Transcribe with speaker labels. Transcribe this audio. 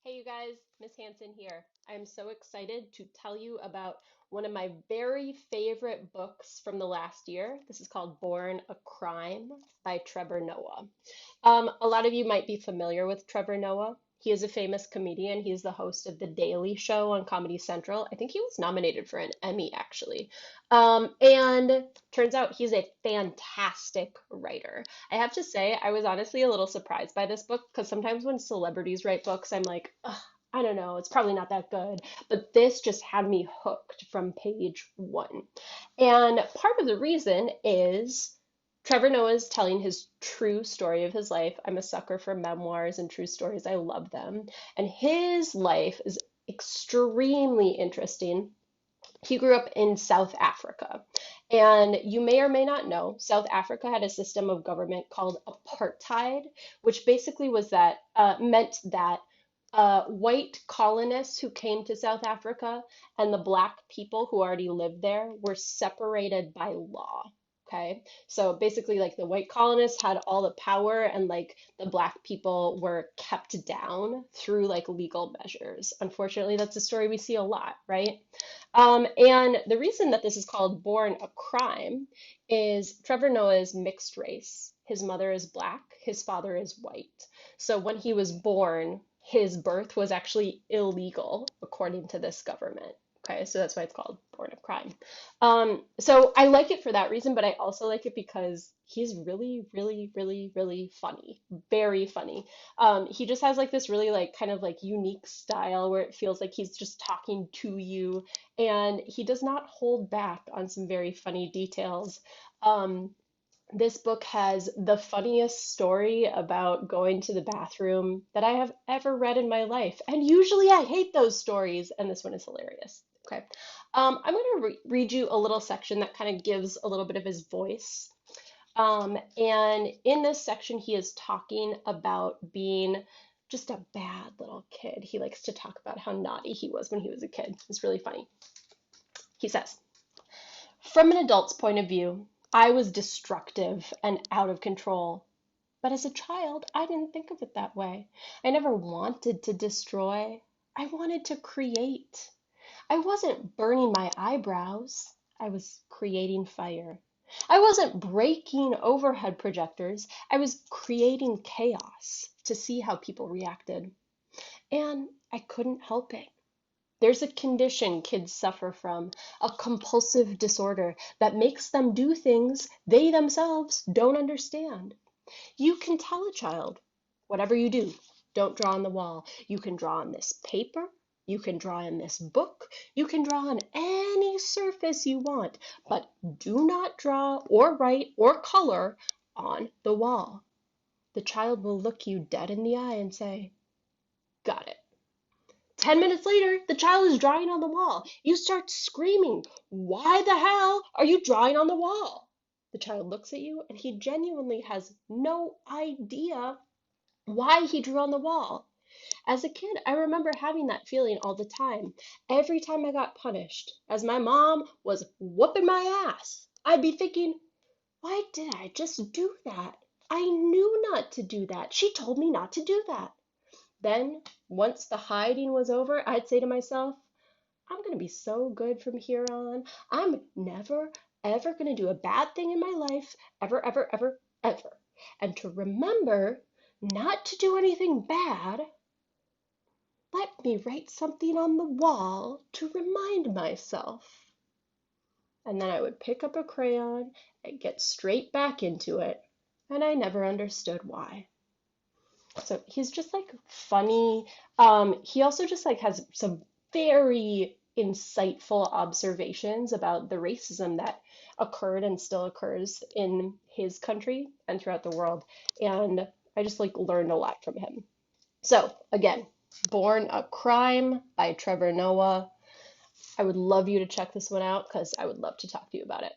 Speaker 1: Hey you guys, Miss Hanson here. I'm so excited to tell you about one of my very favorite books from the last year. This is called Born a Crime by Trevor Noah. A lot of you might be familiar with Trevor Noah. He is a famous comedian. He's the host of The Daily Show on Comedy Central. I think he was nominated for an Emmy, actually. And turns out he's a fantastic writer. I have to say, I was honestly a little surprised by this book because sometimes when celebrities write books, I'm like, ugh, I don't know, it's probably not that good. But this just had me hooked from page one. And part of the reason is Trevor Noah is telling his true story of his life. I'm a sucker for memoirs and true stories. I love them. And his life is extremely interesting. He grew up in South Africa. And you may or may not know, South Africa had a system of government called apartheid, which basically was that meant that white colonists who came to South Africa and the black people who already lived there were separated by law. Okay, so basically, like the white colonists had all the power, and like the black people were kept down through like legal measures. Unfortunately, that's a story we see a lot, right? And the reason that this is called Born a Crime is Trevor Noah is mixed race. His mother is black, his father is white. So when he was born, his birth was actually illegal according to this government. Okay, so that's why it's called Born of Crime. So I like it for that reason, but I also like it because he's really, really, really, really funny. Very funny. He just has like this really like kind of like unique style where it feels like he's just talking to you, and he does not hold back on some very funny details. Um, this book has the funniest story about going to the bathroom that I have ever read in my life. And usually I hate those stories, and this one is hilarious. Okay. I'm going to read you a little section that kind of gives a little bit of his voice. And in this section, he is talking about being just a bad little kid. He likes to talk about how naughty he was when he was a kid. It's really funny. He says, from an adult's point of view, I was destructive and out of control. But as a child, I didn't think of it that way. I never wanted to destroy. I wanted to create. I wasn't burning my eyebrows. I was creating fire. I wasn't breaking overhead projectors. I was creating chaos to see how people reacted. And I couldn't help it. There's a condition kids suffer from, a compulsive disorder that makes them do things they themselves don't understand. You can tell a child, whatever you do, don't draw on the wall. You can draw on this paper, you can draw in this book, you can draw on any surface you want, but do not draw or write or color on the wall. The child will look you dead in the eye and say, got it. 10 minutes later, the child is drawing on the wall. You start screaming, why the hell are you drawing on the wall? The child looks at you and he genuinely has no idea why he drew on the wall. As a kid, I remember having that feeling all the time. Every time I got punished, as my mom was whooping my ass, I'd be thinking, why did I just do that? I knew not to do that. She told me not to do that. Then, once the hiding was over, I'd say to myself, I'm going to be so good from here on. I'm never, ever going to do a bad thing in my life, ever, ever, ever, ever. And to remember not to do anything bad, let me write something on the wall to remind myself. And then I would pick up a crayon and get straight back into it, and I never understood why. So he's just like funny. He also just like has some very insightful observations about the racism that occurred and still occurs in his country and throughout the world. And I just like learned a lot from him. So again, Born a Crime by Trevor Noah. I would love you to check this one out because I would love to talk to you about it.